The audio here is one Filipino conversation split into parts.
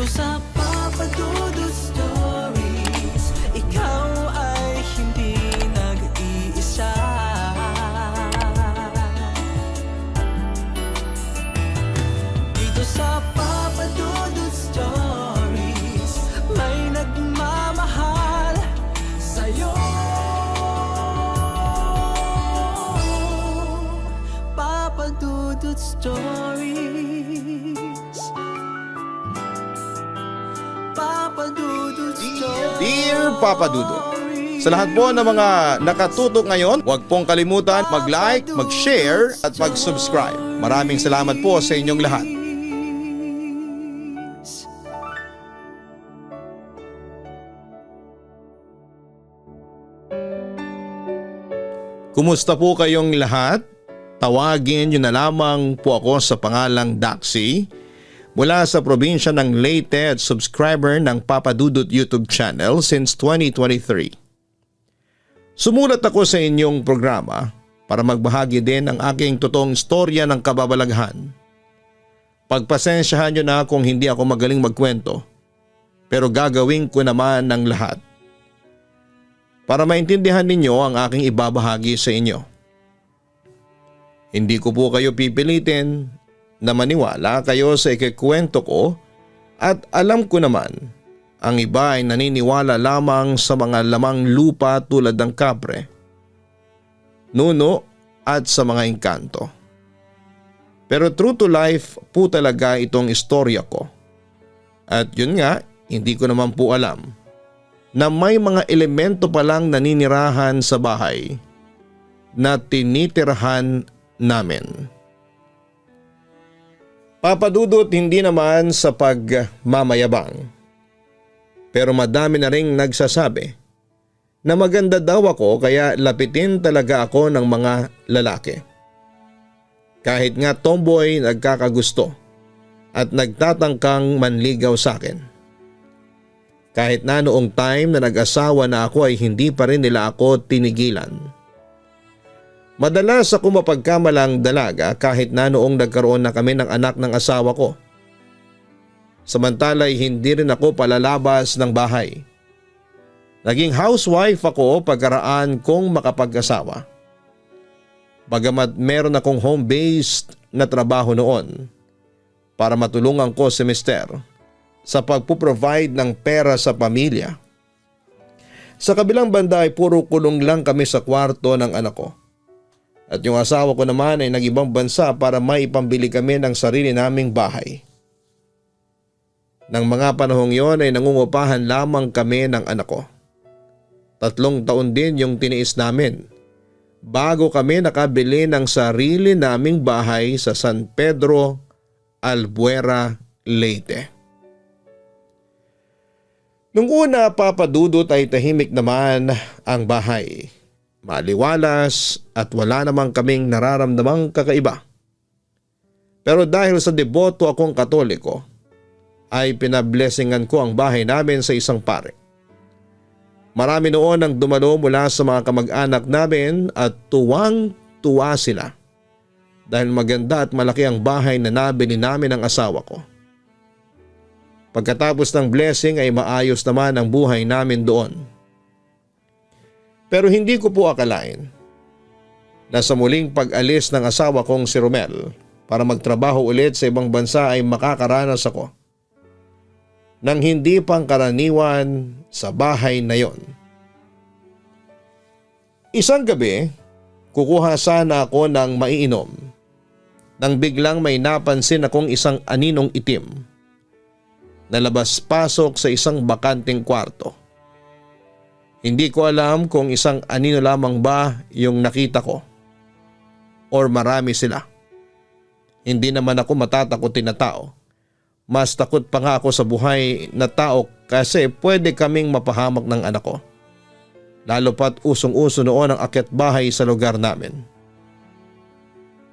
Dito sa Papa Dudut Stories, ikaw ay hindi nag-iisa. Dito sa Papa Dudut Stories, may nagmamahal sa'yo. Papa Dudut Stories, Papa Dudut Stories. Dear Papa Dudut, sa lahat po ng mga nakatutok ngayon, huwag pong kalimutan mag-like, mag-share at mag-subscribe. Maraming salamat po sa inyong lahat. Kumusta po kayong lahat? Tawagin niyo na lamang po ako sa pangalang Daxy mula sa probinsya ng Leyte at subscriber ng Papa Dudut YouTube channel since 2023. Sumulat ako sa inyong programa para magbahagi din ng aking totoong istorya ng kababalaghan. Pagpasensyahan niyo na kung hindi ako magaling magkwento, pero gagawin ko naman ng lahat para maintindihan ninyo ang aking ibabahagi sa inyo. Hindi ko po kayo pipilitin na maniwala kayo sa ikikwento ko at alam ko naman ang iba ay naniniwala lamang sa mga lamang lupa tulad ng kapre, nuno at sa mga engkanto. Pero true to life po talaga itong istorya ko. At yun nga, hindi ko naman po alam na may mga elemento palang naninirahan sa bahay na tinitirahan namin. Papa Dudut, hindi naman sa pagmamayabang, pero madami na ring nagsasabi na maganda daw ako kaya lapitin talaga ako ng mga lalaki. Kahit nga tomboy, nagkakagusto at nagtatangkang manligaw sa akin. Kahit na noong time na nag-asawa na ako ay hindi pa rin nila ako tinigilan. Madalas ako mapagkamalang dalaga kahit na noong nagkaroon na kami ng anak ng asawa ko. Samantala'y hindi rin ako palalabas ng bahay. Naging housewife ako pagkaraan kong makapag-asawa. Bagamat meron akong home-based na trabaho noon para matulungan ko si Mister sa pagpuprovide ng pera sa pamilya. Sa kabilang banda ay puro kulong lang kami sa kwarto ng anak ko. At yung asawa ko naman ay nag-ibang bansa para may ipambili kami ng sarili naming bahay. Nang mga panahong yon ay nangungupahan lamang kami ng anak ko. 3 taon din yung tiniis namin bago kami nakabili ng sarili naming bahay sa San Pedro, Albuera, Leyte. Nung una, Papa Dudut, ay tahimik naman ang bahay. Maliwalas at wala namang kaming nararamdamang kakaiba. Pero dahil sa deboto akong Katoliko, ay pinablessingan ko ang bahay namin sa isang pare. Marami noon ang dumalo mula sa mga kamag-anak namin at tuwang-tuwa sila dahil maganda at malaki ang bahay na nabili namin ng asawa ko. Pagkatapos ng blessing ay maayos naman ang buhay namin doon. Pero hindi ko po akalain na sa muling pag-alis ng asawa kong si Romel para magtrabaho ulit sa ibang bansa ay makakaranas ako ng hindi pangkaraniwan sa bahay na yon. Isang gabi, kukuha sana ako ng maiinom nang biglang may napansin akong isang aninong itim na labas-pasok sa isang bakanteng kwarto. Hindi ko alam kung isang anino lamang ba yung nakita ko or marami sila. Hindi naman ako matatakotin na tao. Mas takot pa nga ako sa buhay na tao kasi pwede kaming mapahamak ng anak ko. Lalo pat usong-uso noon ang akyat bahay sa lugar namin.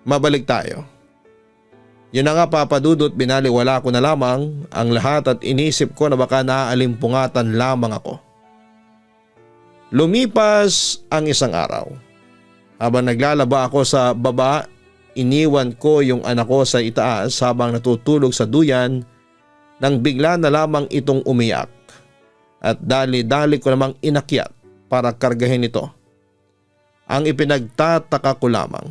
Mabalik tayo. Yun na nga, Papa Dudut, binaliwala ko na lamang ang lahat at inisip ko na baka naalimpungatan lamang ako. Lumipas ang isang araw. Habang naglalaba ako sa baba, iniwan ko yung anak ko sa itaas habang natutulog sa duyan nang bigla na lamang itong umiyak at dali-dali ko namang inakyat para kargahin ito. Ang ipinagtataka ko lamang,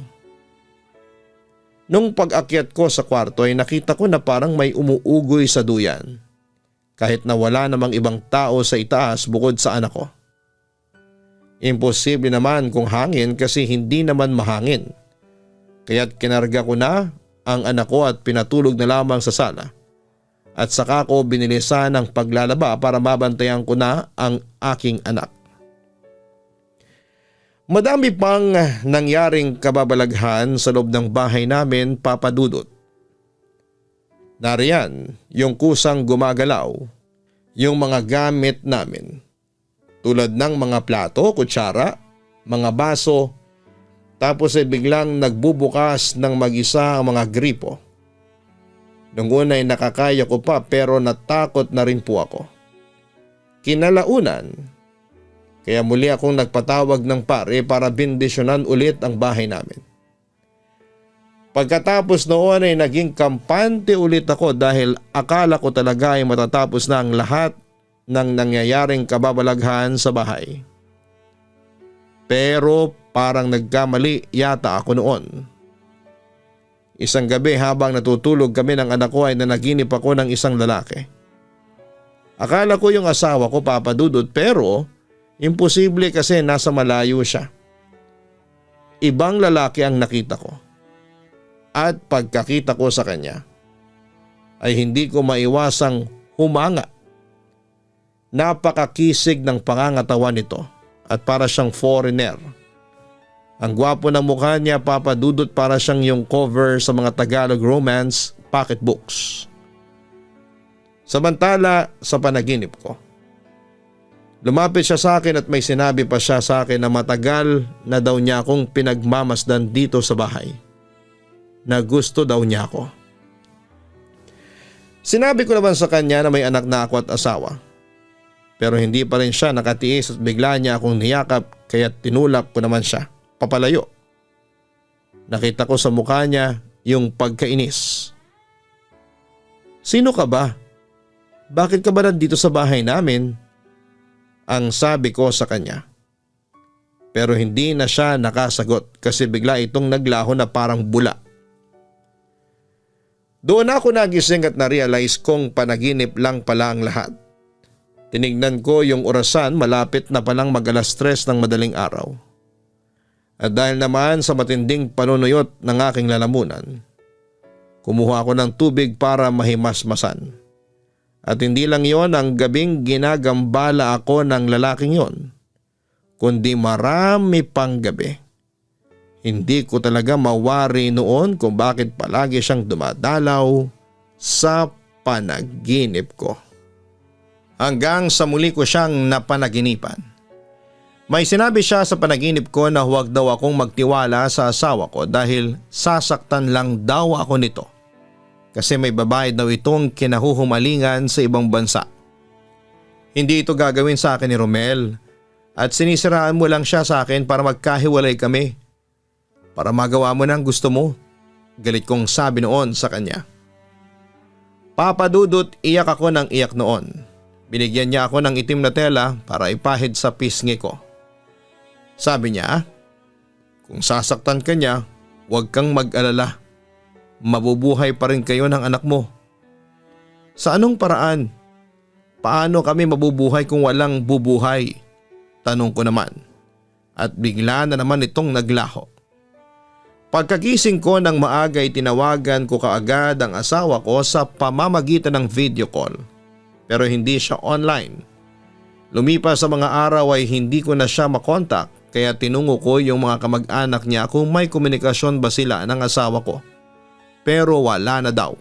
nung pag-akyat ko sa kwarto ay nakita ko na parang may umuugoy sa duyan kahit na wala namang ibang tao sa itaas bukod sa anak ko. Imposible naman kung hangin kasi hindi naman mahangin. Kaya't kinarga ko na ang anak ko at pinatulog na lamang sa sala. At saka ko binilisan ang paglalaba para mabantayan ko na ang aking anak. Madami pang nangyaring kababalaghan sa loob ng bahay namin, Papa Dudut. Nariyan yung kusang gumagalaw, yung mga gamit namin. Tulad ng mga plato, kutsara, mga baso, tapos ay biglang nagbubukas ng mag-isa ang mga gripo. Nung una ay nakakaya ko pa pero natakot na rin po ako. Kinalaunan, kaya muli akong nagpatawag ng pare para bendisyonan ulit ang bahay namin. Pagkatapos noon ay naging kampante ulit ako dahil akala ko talaga ay matatapos na ang lahat ng nangyayaring kababalaghan sa bahay. Pero parang nagkamali yata ako noon. Isang gabi habang natutulog kami ng anak ko ay nanaginip ako ng isang lalaki. Akala ko yung asawa ko, Papa Dudut, pero imposible kasi nasa malayo siya. Ibang lalaki ang nakita ko. At pagkakita ko sa kanya ay hindi ko maiwasang humanga. Napakakisig ng pangangatawan nito at para siyang foreigner. Ang gwapo ng mukha niya, Papa Dudut, para siyang yung cover sa mga Tagalog romance pocketbooks. Samantala sa panaginip ko, lumapit siya sa akin at may sinabi pa siya sa akin na matagal na daw niya akong pinagmamasdan dito sa bahay. Na gusto daw niya ako. Sinabi ko naman sa kanya na may anak na ako at asawa. Pero hindi pa rin siya nakatiis at bigla niya akong niyakap kaya tinulak ko naman siya papalayo. Nakita ko sa mukha niya yung pagkainis. Sino ka ba? Bakit ka ba nandito sa bahay namin? Ang sabi ko sa kanya. Pero hindi na siya nakasagot kasi bigla itong naglaho na parang bula. Doon ako nagising at na-realize kong panaginip lang pala ang lahat. Tinignan ko yung orasan, malapit na palang mag-alas 3 ng madaling araw. At dahil naman sa matinding panunuyot ng aking lalamunan, kumuha ako ng tubig para mahimasmasan. At hindi lang yon ang gabing ginagambala ako ng lalaking yon, kundi marami pang gabi. Hindi ko talaga mawari noon kung bakit palagi siyang dumadalaw sa panaginip ko. Hanggang sa muli ko siyang napanaginipan. May sinabi siya sa panaginip ko na huwag daw akong magtiwala sa asawa ko dahil sasaktan lang daw ako nito. Kasi may babae daw itong kinahuhumalingan sa ibang bansa. Hindi ito gagawin sa akin ni Romel at sinisiraan mo lang siya sa akin para magkahiwalay kami. Para magawa mo na ang gusto mo. Galit kong sabi noon sa kanya. Papa Dudut, iyak ako ng iyak noon. Binigyan niya ako ng itim na tela para ipahid sa pisngi ko. Sabi niya, kung sasaktan ka niya, huwag kang mag-alala. Mabubuhay pa rin kayo ng anak mo. Sa anong paraan? Paano kami mabubuhay kung walang bubuhay? Tanong ko naman. At bigla na naman itong naglaho. Pagkagising ko ng maaga ay tinawagan ko kaagad ang asawa ko sa pamamagitan ng video call. Pero hindi siya online. Lumipas sa mga araw ay hindi ko na siya makontak kaya tinungo ko yung mga kamag-anak niya kung may komunikasyon ba sila ng asawa ko. Pero wala na daw.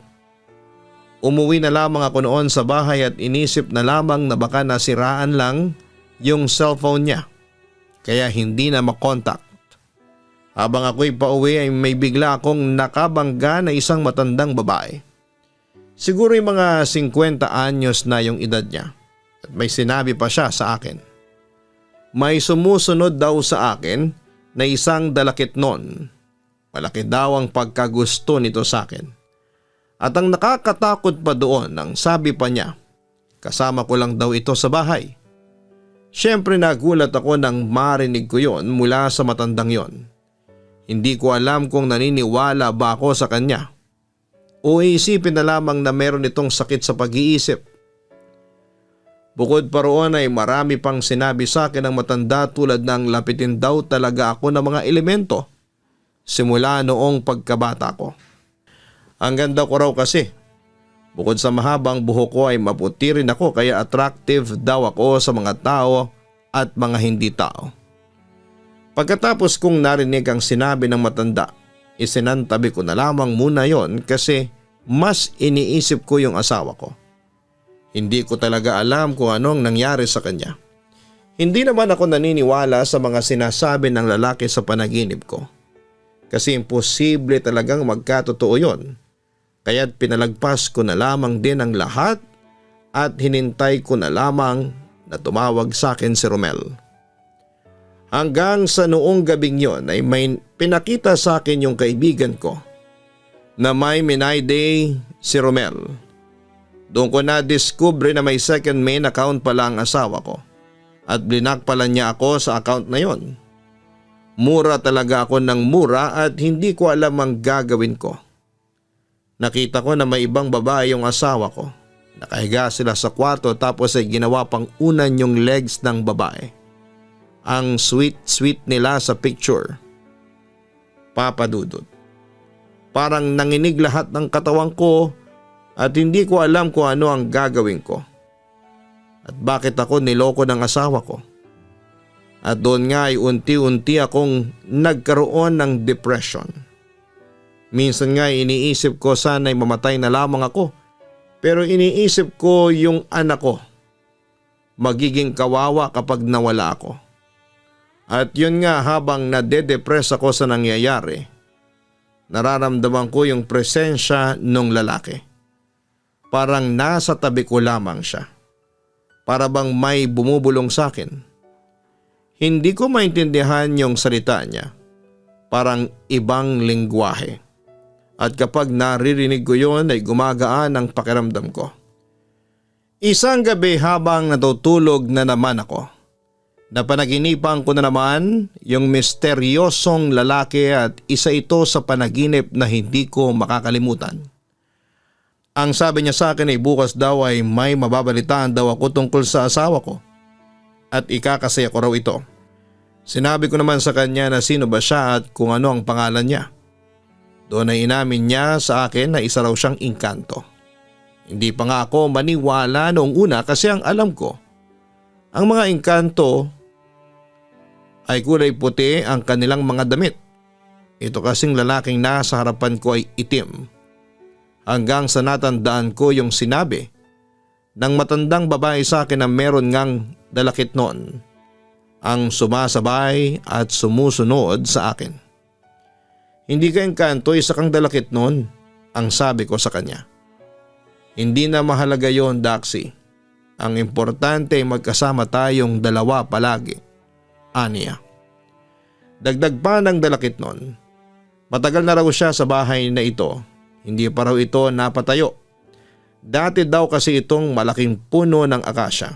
Umuwi na lamang ako noon sa bahay at inisip na lamang na baka nasiraan lang yung cellphone niya. Kaya hindi na makontak. Habang ako'y pauwi ay may bigla akong nakabangga na isang matandang babae. Siguro yung mga 50 anyos na yung edad niya. At may sinabi pa siya sa akin. May sumusunod daw sa akin na isang dalakit nun. Malaki daw ang pagkagusto nito sa akin. At ang nakakatakot pa doon, ang sabi pa niya, kasama ko lang daw ito sa bahay. Siyempre nagulat ako nang marinig ko yon mula sa matandang yon. Hindi ko alam kung naniniwala ba ako sa kanya o iisipin na lamang na meron itong sakit sa pag-iisip. Bukod pa roon ay marami pang sinabi sa akin ng matanda tulad ng lapitin daw talaga ako ng mga elemento simula noong pagkabata ko. Ang ganda ko raw kasi. Bukod sa mahabang buhok ko ay maputi rin ako kaya attractive daw ako sa mga tao at mga hindi tao. Pagkatapos kong narinig ang sinabi ng matanda, isinantabi ko na lamang muna yon kasi mas iniisip ko yung asawa ko. Hindi ko talaga alam kung anong nangyari sa kanya. Hindi naman ako naniniwala sa mga sinasabi ng lalaki sa panaginip ko. Kasi imposible talagang magkatotoo yon. Kaya't pinalagpas ko na lamang din ang lahat at hinintay ko na lamang na tumawag sa akin si Romel. Hanggang sa noong gabing yon ay may pinakita sa akin yung kaibigan ko na may Minay Day si Romel. Doon ko na-discover na may second main account pala ang asawa ko at blinak pala niya ako sa account na yon. Mura talaga ako ng mura at hindi ko alam ang gagawin ko. Nakita ko na may ibang babae yung asawa ko. Nakahiga sila sa kwarto tapos ay ginawa pang unan yung legs ng babae. Ang sweet nila sa picture. Papa Dudut. Parang nanginig lahat ng katawan ko at hindi ko alam kung ano ang gagawin ko. At bakit ako niloko ng asawa ko. At doon nga ay unti-unti akong nagkaroon ng depression. Minsan nga iniisip ko sana'y mamatay na lamang ako. Pero iniisip ko yung anak ko. Magiging kawawa kapag nawala ako. At yun nga habang nade-depress ako sa nangyayari, nararamdaman ko yung presensya ng lalaki. Parang nasa tabi ko lamang siya. Para bang may bumubulong sa akin. Hindi ko maintindihan yung salita niya. Parang ibang lingwahe. At kapag naririnig ko yon ay gumagaan ang pakiramdam ko. Isang gabi habang natutulog na naman ako, napanaginipan ko na naman yung misteryosong lalaki at isa ito sa panaginip na hindi ko makakalimutan. Ang sabi niya sa akin ay bukas daw ay may mababalitaan daw ako tungkol sa asawa ko at ikakasaya ko raw ito. Sinabi ko naman sa kanya na sino ba siya at kung ano ang pangalan niya. Doon ay inamin niya sa akin na isa raw siyang engkanto. Hindi pa nga ako maniwala noong una kasi ang alam ko, ang mga engkanto ay kulay puti ang kanilang mga damit. Ito kasing lalaking nasa harapan ko ay itim. Hanggang sa natandaan ko yung sinabi ng matandang babae sa akin na meron ngang dalakit noon ang sumasabay at sumusunod sa akin. Hindi ka engkanto, isa kang dalakit noon, ang sabi ko sa kanya. Hindi na mahalaga yon, Daxi. Ang importante ay magkasama tayong dalawa palagi. Aniya. Dagdag pa ng dalakit noon. Matagal na raw siya sa bahay na ito. Hindi pa raw ito napatayo. Dati daw kasi itong malaking puno ng akasya.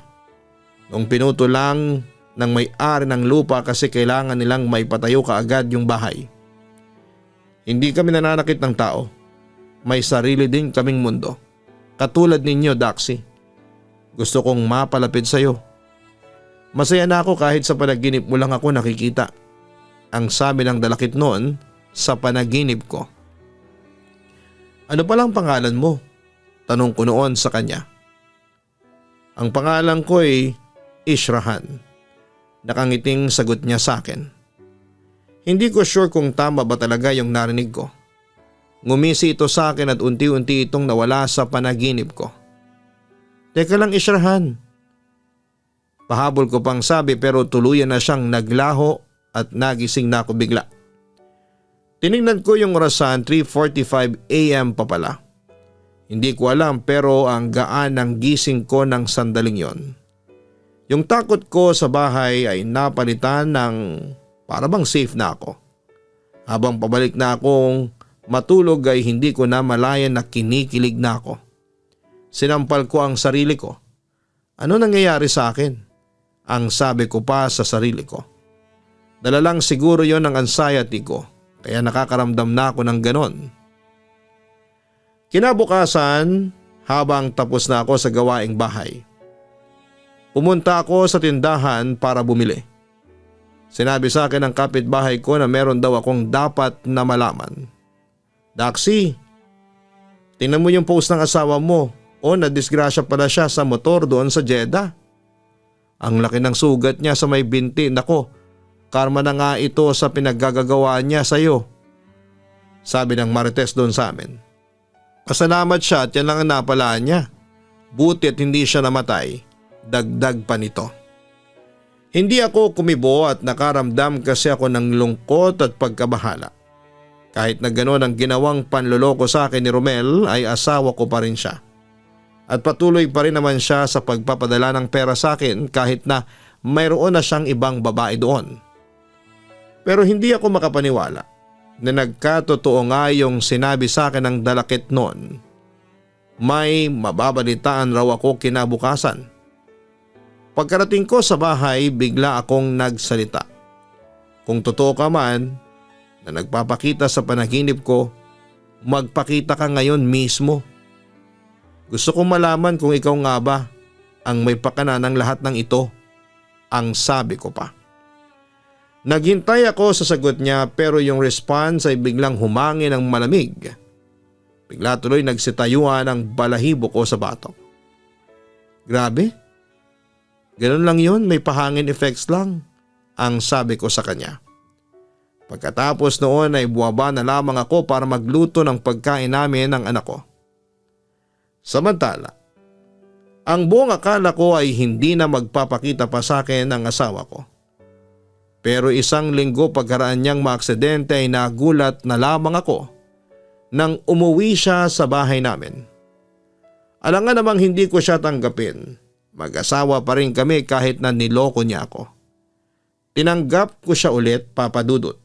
Nung pinuto lang ng may-ari ng lupa kasi kailangan nilang maipatayo kaagad yung bahay. Hindi kami nananakit ng tao. May sarili din kaming mundo. Katulad ninyo, Daxi. Gusto kong mapalapit sa iyo. Masaya na ako kahit sa panaginip mo lang ako nakikita. Ang sabi ng dalakit noon sa panaginip ko. Ano palang pangalan mo? Tanong ko noon sa kanya. Ang pangalan ko ay Ishrahan. Nakangiting sagot niya sa akin. Hindi ko sure kung tama ba talaga yung narinig ko. Ngumisi ito sa akin at unti-unti itong nawala sa panaginip ko. Teka lang, Ishrahan. Pahabol ko pang sabi pero tuluyan na siyang naglaho at nagising na ako bigla. Tinignan ko yung orasan, 3:45 AM pa pala. Hindi ko alam pero ang gaan ng gising ko ng sandaling yon. Yung takot ko sa bahay ay napalitan ng para bang safe na ako. Habang pabalik na akong matulog ay hindi ko na malayan na kinikilig na ako. Sinampal ko ang sarili ko. Ano nangyayari sa akin? Ang sabi ko pa sa sarili ko. Dala lang siguro yon ng anxiety ko, kaya nakakaramdam na ako ng ganon. Kinabukasan, habang tapos na ako sa gawaing bahay, pumunta ako sa tindahan para bumili. Sinabi sa akin ng kapitbahay ko na meron daw akong dapat na malaman. Daxi, tingnan mo yung post ng asawa mo. O nadisgrasya pala siya sa motor doon sa Jeddah. Ang laki ng sugat niya sa may binti. Nako, karma na nga ito sa pinaggagawa niya sa iyo. Sabi ng Marites doon sa amin. Pasalamat siya at yan lang ang napalaan niya. Buti at hindi siya namatay. Dagdag pa nito. Hindi ako kumibo at nakaramdam kasi ako ng lungkot at pagkabahala. Kahit na gano'n ang ginawang panloloko sa akin ni Romel ay asawa ko pa rin siya. At patuloy pa rin naman siya sa pagpapadala ng pera sa akin kahit na mayroon na siyang ibang babae doon. Pero hindi ako makapaniwala na nagkatotoo nga yung sinabi sa akin ng dalakit noon. May mababalitaan raw ako kinabukasan. Pagkarating ko sa bahay, bigla akong nagsalita. Kung totoo ka man na nagpapakita sa panaginip ko, magpakita ka ngayon mismo. Gusto kong malaman kung ikaw nga ba ang may pakana ng lahat ng ito, ang sabi ko pa. Naghintay ako sa sagot niya pero yung response ay biglang humangin ng malamig. Bigla tuloy nagsitayuan ang balahibo ko sa batok. Grabe? Ganun lang yun, may pahangin effects lang, ang sabi ko sa kanya. Pagkatapos noon ay buwaba na lamang ako para magluto ng pagkain namin ng anak ko. Samantala, ang buong akala ko ay hindi na magpapakita pa sa akin ang asawa ko. Pero isang linggo pagkaraan niyang maaksidente ay nagulat na lamang ako nang umuwi siya sa bahay namin. Alangan namang hindi ko siya tanggapin. Mag-asawa pa rin kami kahit na niloko niya ako. Tinanggap ko siya ulit, Papa Dudut.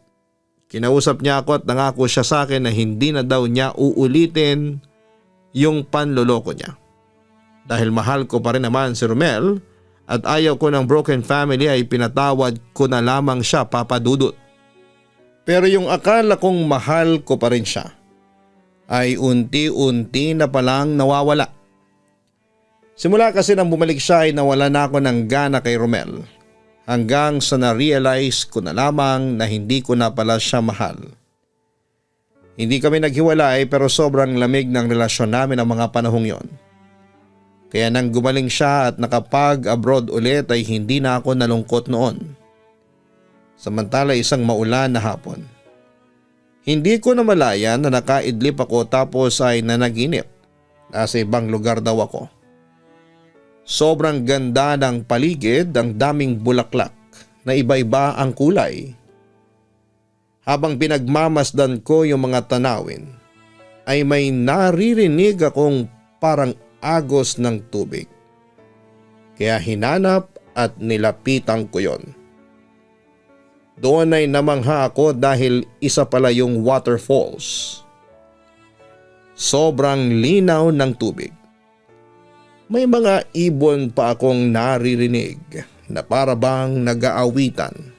Kinausap niya ako at nangako siya sa akin na hindi na daw niya uulitin yung panloloko niya. Dahil mahal ko pa rin naman si Romel at ayaw ko ng broken family ay pinatawad ko na lamang siya, Papa Dudut. Pero yung akala kong mahal ko pa rin siya ay unti-unti na palang nawawala. Simula kasi nang bumalik siya ay nawala na ako ng gana kay Romel hanggang sa na-realize ko na lamang na hindi ko na pala siya mahal. Hindi kami naghiwalay pero sobrang lamig ng relasyon namin ang mga panahong yon. Kaya nang gumaling siya at nakapag-abroad ulit ay hindi na ako nalungkot noon. Samantala isang maulan na hapon. Hindi ko namalayan na nakaidlip ako tapos ay nanaginip. Nasa ibang lugar daw ako. Sobrang ganda ng paligid, ang daming bulaklak na iba-iba ang kulay. Habang pinagmamasdan ko yung mga tanawin, ay may naririnig akong parang agos ng tubig. Kaya hinanap at nilapitan ko yon. Doon ay namangha ako dahil isa pala yung waterfalls. Sobrang linaw ng tubig. May mga ibon pa akong naririnig na para bang nag-aawitan.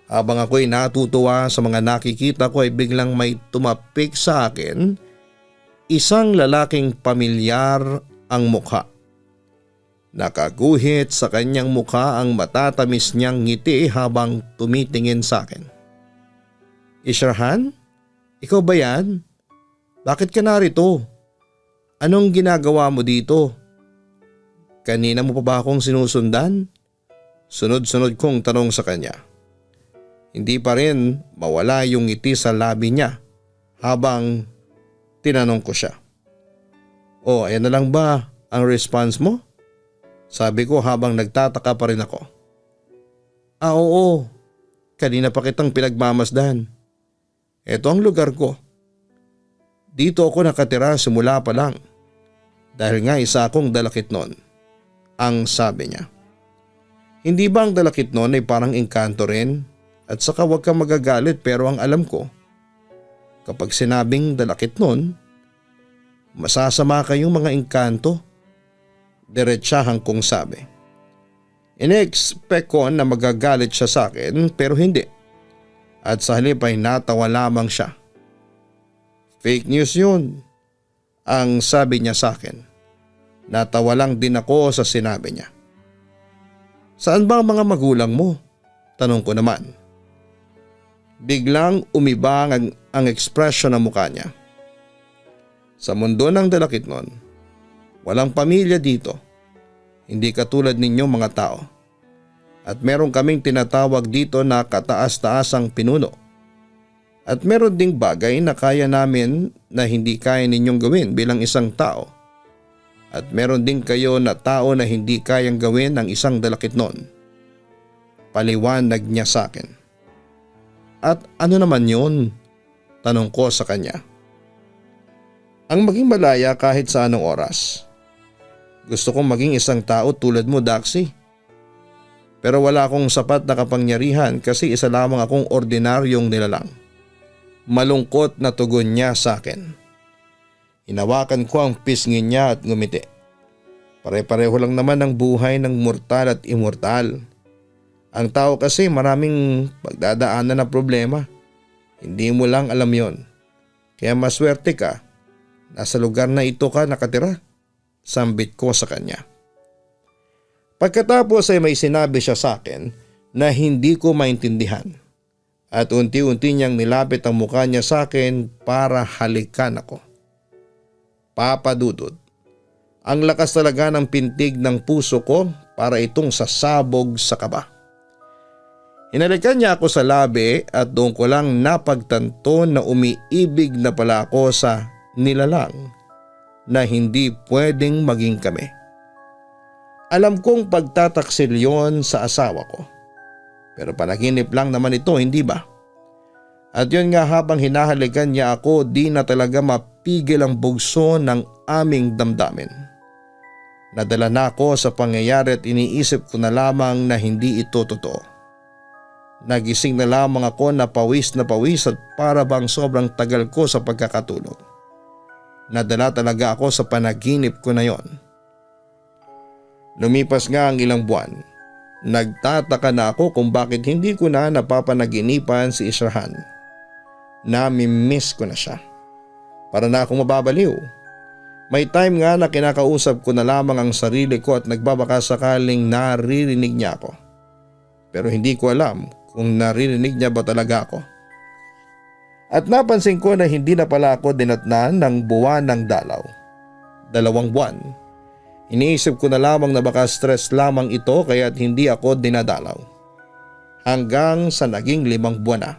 Habang ako'y natutuwa sa mga nakikita ko ay biglang may tumapik sa akin, isang lalaking pamilyar ang mukha. Nakaguhit sa kanyang mukha ang matatamis niyang ngiti habang tumitingin sa akin. Isharhan? Ikaw ba yan? Bakit ka narito? Anong ginagawa mo dito? Kanina mo pa ba akong sinusundan? Sunod-sunod kong tanong sa kanya. Hindi pa rin mawala yung ngiti sa labi niya habang tinanong ko siya. O, ayan na lang ba ang response mo? Sabi ko habang nagtataka pa rin ako. Oo. Kanina pa kitang pinagmamasdan. Ito ang lugar ko. Dito ako nakatira simula pa lang. Dahil nga isa akong dalakit noon. Ang sabi niya. Hindi ba ang dalakit noon ay parang engkanto rin? At saka huwag kang magagalit pero ang alam ko, Kapag sinabing dalakit nun, masasama kayong mga engkanto. Diretsahan kong sabi. Ine-expect ko na magagalit siya sa akin pero hindi. At sa halip ay natawa lamang siya. Fake news yun, ang sabi niya sa akin. Natawa lang din ako sa sinabi niya. Saan ba ang mga magulang mo? Tanong ko naman. Biglang umibang ang ekspresyon ng mukha niya. Sa mundo ng dalakit nun, walang pamilya dito. Hindi katulad ninyong mga tao. At meron kaming tinatawag dito na kataas-taasang pinuno. At meron ding bagay na kaya namin na hindi kaya ninyong gawin bilang isang tao. At meron din kayo na tao na hindi kayang gawin ng isang dalakit nun. Paliwanag niya sa akin. At ano naman yun? Tanong ko sa kanya. Ang maging malaya kahit sa anong oras. Gusto kong maging isang tao tulad mo, Daxy. Pero wala akong sapat na kapangyarihan kasi isa lamang akong ordinaryong nilalang. Malungkot na tugon niya sa akin. Hinawakan ko ang pisngin niya at ngumiti. Pare-pareho lang naman ang buhay ng mortal at immortal. Ang tao kasi maraming pagdadaanan na problema. Hindi mo lang alam yon. Kaya maswerte ka. Nasa lugar na ito ka nakatira. Sambit ko sa kanya. Pagkatapos ay may sinabi siya sa akin na hindi ko maintindihan. At unti-unti niyang nilapit ang mukha niya sa akin para halikan ako. Papa Dudut, ang lakas talaga ng pintig ng puso ko para itong sasabog sa kaba. Hinalikan niya ako sa labi at doon ko lang napagtanto na umiibig na pala ako sa nilalang na hindi pwedeng maging kami. Alam kong pagtataksil yon sa asawa ko. Pero panaginip lang naman ito, hindi ba? At yun nga, habang hinahalikan niya ako, di na talaga mapigil ang bugso ng aming damdamin. Nadala na ako sa pangyayari at iniisip ko na lamang na hindi ito totoo. Nagising na lamang ako na pawis at para bang sobrang tagal ko sa pagkakatulog. Nadala talaga ako sa panaginip ko na yon. Lumipas nga ang ilang buwan. Nagtataka na ako kung bakit hindi ko na napapanaginipan si Israhan. Nami-miss ko na siya. Para na akong mababaliw. May time nga na kinakausap ko na lamang ang sarili ko at nagbabaka sakaling naririnig niya ako. Pero hindi ko alam kung naririnig niya ba talaga ako. At napansin ko na hindi na pala ako dinatnan ng buwan ng dalaw. 2 buwan. Iniisip ko na lamang na baka stress lamang ito kaya't hindi ako dinadalaw. Hanggang sa naging 5 buwan na.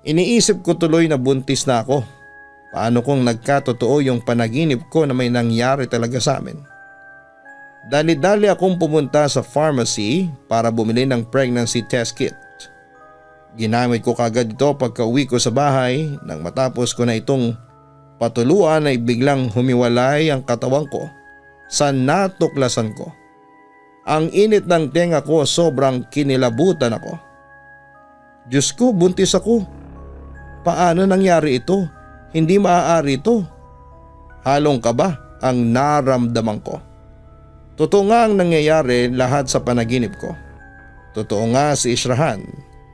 Iniisip ko tuloy na buntis na ako. Paano kung nagkatotoo yung panaginip ko na may nangyari talaga sa amin? Dali-dali akong pumunta sa pharmacy para bumili ng pregnancy test kit. Ginamit ko kagad ito pagka-uwi ko sa bahay nang matapos ko na itong patuluan ay biglang humiwalay ang katawan ko sa natuklasan ko. Ang init ng tenga ko, sobrang kinilabutan ako. Diyos ko, buntis ako. Paano nangyari ito? Hindi maaari ito. Halong kaba ang naramdaman ko. Totoo nga ang nangyayari lahat sa panaginip ko. Totoo nga si Israhan,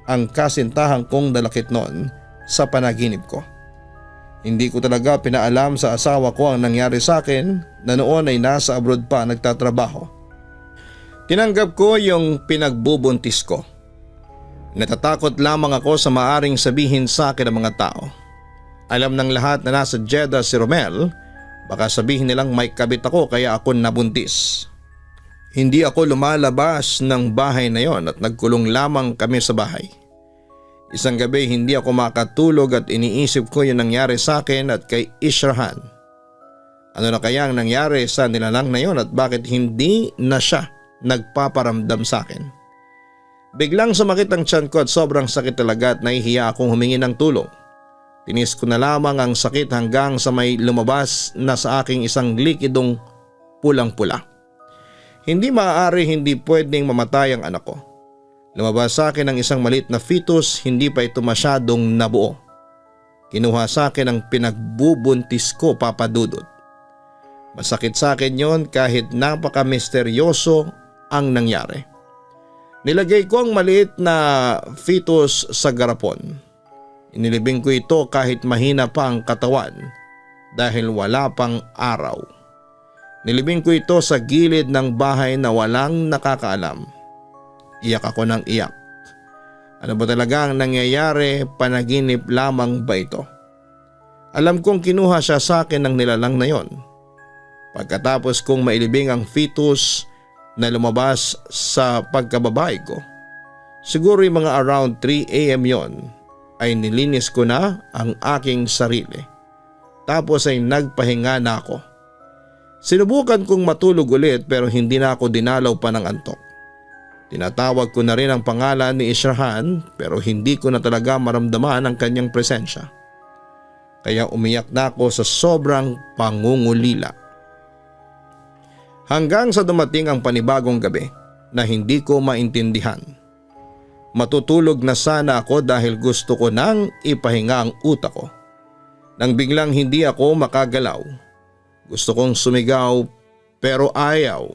ang kasintahan kong dalakit noon sa panaginip ko. Hindi ko talaga pinaalam sa asawa ko ang nangyari sa akin na noon ay nasa abroad pa nagtatrabaho. Tinanggap ko yung pinagbubuntis ko. Natatakot lamang ako sa maaring sabihin sa akin ng mga tao. Alam ng lahat na nasa Jeddah si Romel, baka sabihin nilang may kabit ako kaya ako nabuntis. Hindi ako lumalabas ng bahay na yon at nagkulong lamang kami sa bahay. Isang gabi hindi ako makatulog at iniisip ko yung nangyari sa akin at kay Israhan. Ano na kaya ang nangyari sa nilalang na yon at bakit hindi na siya nagpaparamdam sa akin? Biglang sumakit ang tiyan ko at sobrang sakit talaga at nahihiya akong humingi ng tulong. Tinis ko na lamang ang sakit hanggang sa may lumabas na sa aking isang likidong pulang-pula. Hindi maaari, hindi pwedeng mamatay ang anak ko. Lumabas sa akin ang isang maliit na fetus, hindi pa ito masyadong nabuo. Kinuha sa akin ang pinagbubuntis ko, Papa Dudut. Masakit sa akin yon kahit napaka-misteryoso ang nangyari. Nilagay ko ang maliit na fetus sa garapon. Inilibing ko ito kahit mahina pa ang katawan dahil wala pang araw. Nilibing ko ito sa gilid ng bahay na walang nakakaalam. Iyak ako ng iyak. Ano ba talaga ang nangyayari? Panaginip lamang ba ito? Alam kong kinuha siya sa akin ng nilalang na yon. Pagkatapos kong mailibing ang fetus na lumabas sa pagkababae ko, siguro yung mga around 3 AM yon, ay nilinis ko na ang aking sarili. Tapos ay nagpahinga na ako. Sinubukan kong matulog ulit pero hindi na ako dinalaw pa ng antok. Tinatawag ko na rin ang pangalan ni Ishrahan pero hindi ko na talaga maramdaman ang kanyang presensya. Kaya umiyak na ako sa sobrang pangungulila. Hanggang sa dumating ang panibagong gabi na hindi ko maintindihan. Matutulog na sana ako dahil gusto ko nang ipahinga ang utak ko. Nang biglang hindi ako makagalaw. Gusto kong sumigaw pero ayaw.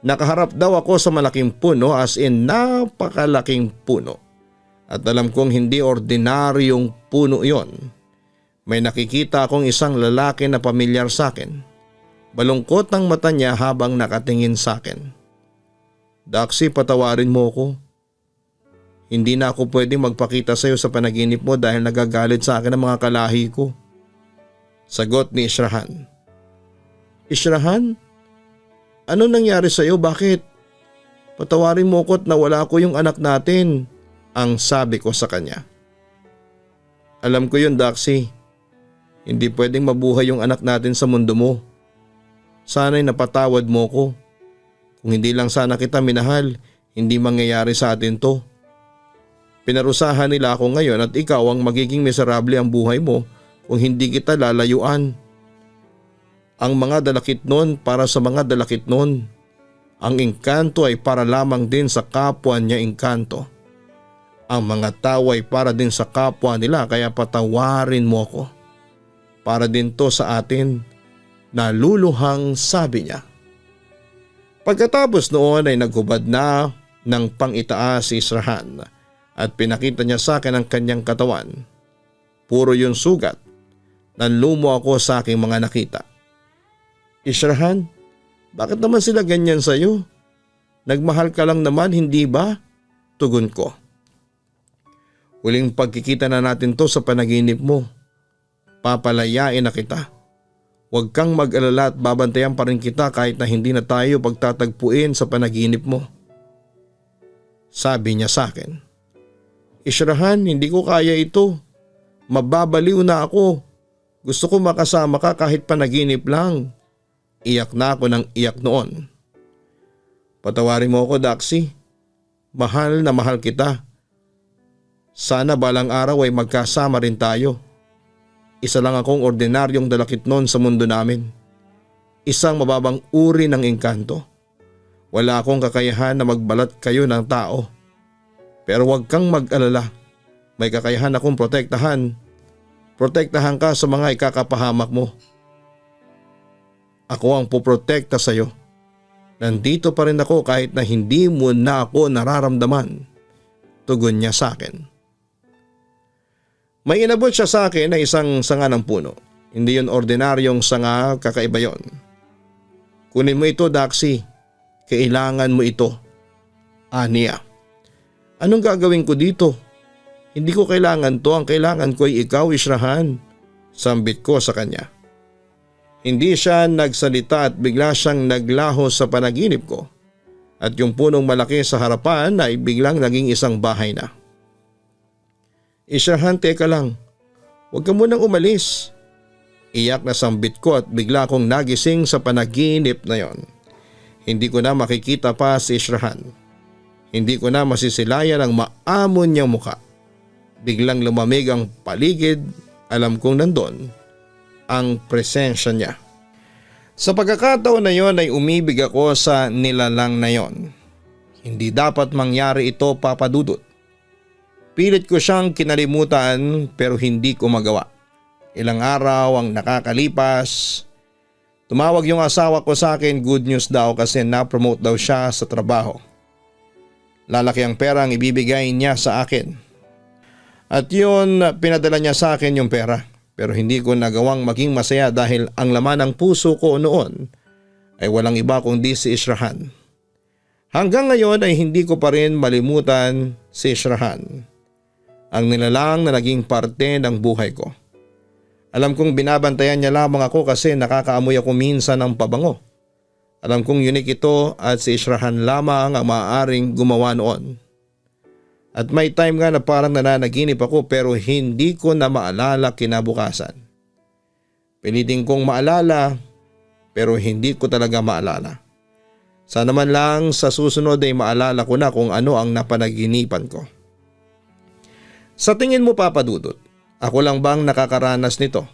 Nakaharap daw ako sa malaking puno, as in napakalaking puno. At alam kong hindi ordinaryong puno yon. May nakikita akong isang lalaki na pamilyar sa akin. Balungkot ang mata niya habang nakatingin sa akin. Daxi, patawarin mo ko. Hindi na ako pwedeng magpakita sa iyo sa panaginip mo dahil nagagalit sa akin ang mga kalahi ko. Sagot ni Ishrahan. Ishrahan? Ano nangyari sa iyo? Bakit? Patawarin mo ko't nawala ko yung anak natin, ang sabi ko sa kanya. Alam ko yun, Daxi. Hindi pwedeng mabuhay yung anak natin sa mundo mo. Sana'y napatawad mo ko. Kung hindi lang sana kita minahal, hindi mangyayari sa atin to. Pinarusahan nila ako ngayon at ikaw ang magiging miserable ang buhay mo kung hindi kita lalayuan. Ang mga dalakit nun para sa mga dalakit nun. Ang engkanto ay para lamang din sa kapwa niya engkanto. Ang mga tao ay para din sa kapwa nila, kaya patawarin mo ko. Para din to sa atin, naluluhang sabi niya. Pagkatapos noon ay naghubad na ng pangitaas si Ishrahan at pinakita niya sa akin ang kanyang katawan. Puro yung sugat. Nanlumo ako sa aking mga nakita. Ishrahan, bakit naman sila ganyan sa'yo? Nagmahal ka lang naman, hindi ba? Tugon ko. Huling pagkikita na natin to sa panaginip mo. Papalayain na kita. Huwag kang mag-alala at babantayan pa rin kita kahit na hindi na tayo pagtatagpuin sa panaginip mo. Sabi niya sa akin. Ishrahan, hindi ko kaya ito. Mababaliw na ako. Gusto ko makasama ka kahit panaginip lang. Iyak na ako ng iyak noon. Patawarin mo ako, Daxi. Mahal na mahal kita. Sana balang araw ay magkasama rin tayo. Isa lang akong ordinaryong dalakit noon sa mundo namin. Isang mababang uri ng engkanto. Wala akong kakayahan na magbalat kayo ng tao. Pero huwag kang mag-alala. May kakayahan akong protektahan. Protektahan ka sa mga ikakapahamak mo. Ako ang puprotekta sa iyo. Nandito pa rin ako kahit na hindi mo na ako nararamdaman. Tugon niya sa akin. May inabot siya sa akin na isang sanga ng puno. Hindi yun ordinaryong sanga, kakaiba yon. Kunin mo ito, Daxi. Kailangan mo ito. Aniya. Anong gagawin ko dito? Hindi ko kailangan to. Ang kailangan ko ay ikaw, Ishrahan. Sambit ko sa kanya. Hindi siya nagsalita at bigla siyang naglaho sa panaginip ko. At yung punong malaki sa harapan ay biglang naging isang bahay na. Ishrahan, teka lang. Huwag ka munang umalis. Iyak na sambit ko at bigla akong nagising sa panaginip na yon. Hindi ko na makikita pa si Ishrahan. Hindi ko na masisilayan ang maamon niyang mukha. Biglang lumamig ang paligid. Alam kong nandun ang presensya niya. Sa pagkakataon na yon ay umibig ako sa nilalang na yon. Hindi dapat mangyari ito, Papa Dudut. Pilit ko siyang kinalimutan pero hindi ko magawa. Ilang araw ang nakakalipas. Tumawag yung asawa ko sa akin, good news daw kasi na-promote daw siya sa trabaho. Lalaki ang pera ang ibibigay niya sa akin. At yun, pinadala niya sa akin yung pera. Pero hindi ko nagawang maging masaya dahil ang laman ng puso ko noon ay walang iba kundi si Israhan. Hanggang ngayon ay hindi ko pa rin malimutan si Israhan. Ang nilalang na naging parte ng buhay ko. Alam kong binabantayan niya lamang ako kasi nakakaamoy ako minsan ng pabango. Alam kong unique ito at si Israhan lamang ang maaaring gumawa noon. At may time nga na parang nananaginip ako pero hindi ko na maalala kinabukasan. Pilitin kong maalala pero hindi ko talaga maalala. Sana man lang sa susunod ay maalala ko na kung ano ang napanaginipan ko. Sa tingin mo, Papa Dudut, ako lang bang nakakaranas nito?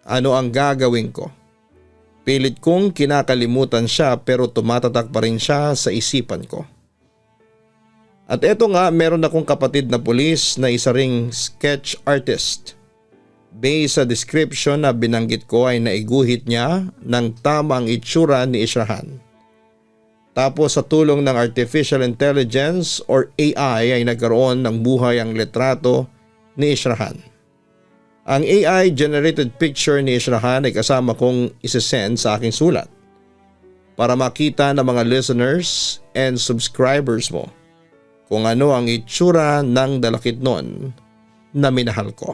Ano ang gagawin ko? Pilit kong kinakalimutan siya pero tumatatak pa rin siya sa isipan ko. At eto nga, meron akong kapatid na pulis na isa ring sketch artist. Based sa description na binanggit ko ay naiguhit niya ng tamang itsura ni Israhan. Tapos sa tulong ng Artificial Intelligence or AI ay nagkaroon ng buhay ang litrato ni Israhan. Ang AI generated picture ni Israhan ay kasama kong isesend sa aking sulat para makita ng mga listeners and subscribers mo kung ano ang itsura ng dalakitnon na minahal ko.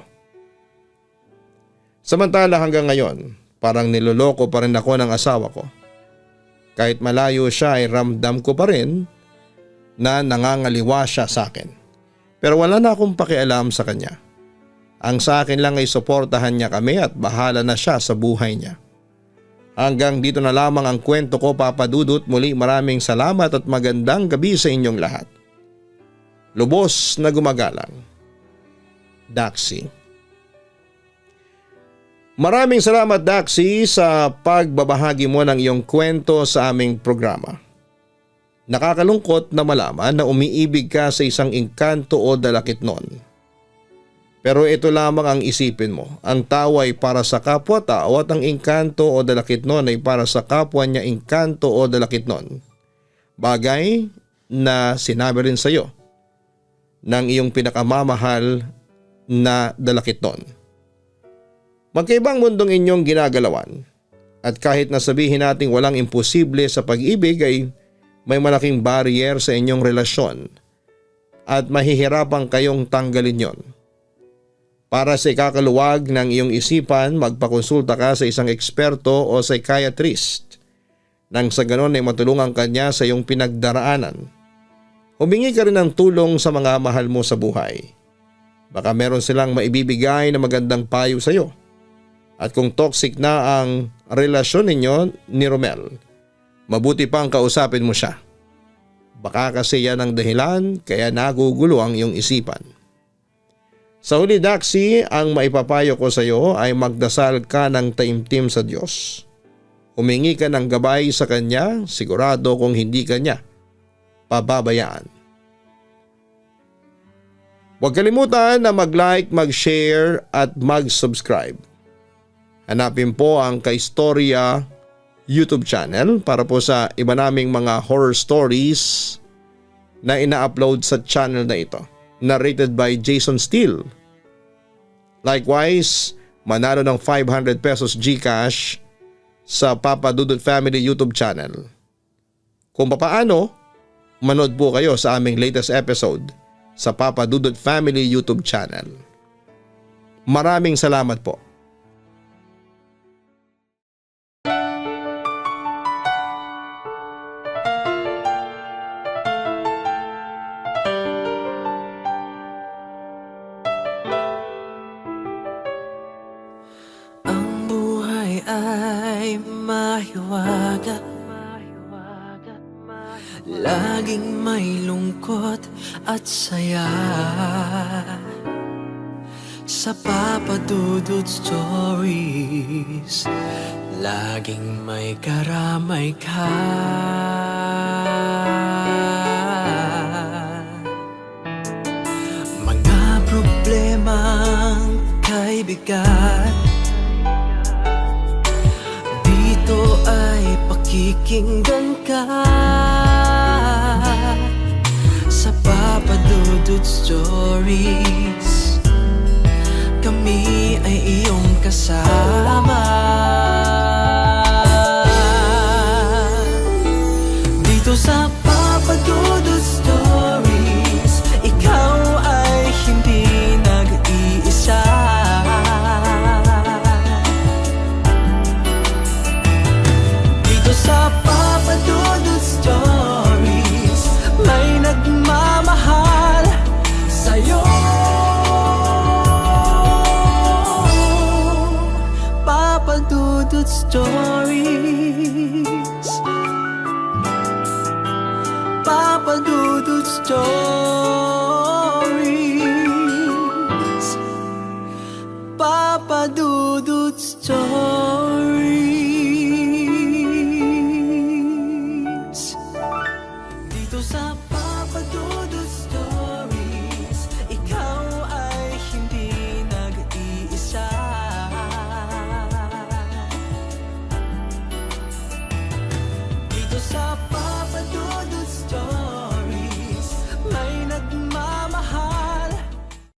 Samantala hanggang ngayon, parang niloloko pa rin ako ng asawa ko. Kahit malayo siya ay ramdam ko pa rin na nangangaliwa siya sa akin. Pero wala na akong pakialam sa kanya. Ang sa akin lang ay suportahan niya kami at bahala na siya sa buhay niya. Hanggang dito na lamang ang kwento ko, Papa Dudut. Muli maraming salamat at magandang gabi sa inyong lahat. Lubos na gumagalang, Daxi. Maraming salamat, Daxi, sa pagbabahagi mo ng iyong kwento sa aming programa. Nakakalungkot na malaman na umiibig ka sa isang engkanto o dalakitnon. Pero ito lamang ang isipin mo, ang tao ay para sa kapwa-tao at ang engkanto o dalakitnon ay para sa kapwa niya engkanto o dalakitnon. Bagay na sinabi rin sa iyo ng iyong pinakamamahal na dalakitnon. Magkaibang mundong inyong ginagalawan at kahit nasabihin nating walang imposible sa pag-ibig ay may malaking barrier sa inyong relasyon at mahihirapan kayong tanggalin yon. Para sa ikakaluwag ng iyong isipan, magpakonsulta ka sa isang eksperto o psychiatrist nang sa ganon ay matulungan ka niya sa iyong pinagdaraanan. Humingi ka rin ng tulong sa mga mahal mo sa buhay. Baka meron silang maibibigay na magandang payo sa iyo. At kung toxic na ang relasyon ninyo ni Romel, mabuti pang kausapin mo siya. Baka kasi yan ang dahilan kaya nagugulo ang iyong isipan. Sa huli, Daxi, ang maipapayo ko sa iyo ay magdasal ka ng taimtim sa Diyos. Humingi ka ng gabay sa Kanya, sigurado kung hindi Kanya pababayaan. Huwag kalimutan na mag-like, mag-share at mag-subscribe. Hanapin po ang Kaistorya YouTube channel para po sa iba naming mga horror stories na ina-upload sa channel na ito. Narrated by Jason Steele. Likewise, manalo ng 500 pesos GCash sa Papa Dudut Family YouTube channel. Kung papaano, manood po kayo sa aming latest episode sa Papa Dudut Family YouTube channel. Maraming salamat po. Mahiwaga, laging may lungkot at saya. Sa Papa Dudut Stories, laging may karamay ka. Mga bigat. Dito ay pakikinggan ka sa Papa Dudut Stories. Kami ay iyong kasama. Dito sa Papa Dudut Stories, ikaw ay hindi nag-iisa. Dito sa Papa Dudut Stories, may nagmamahal sa'yo. Papa Dudut Stories, Papa Dudut Stories.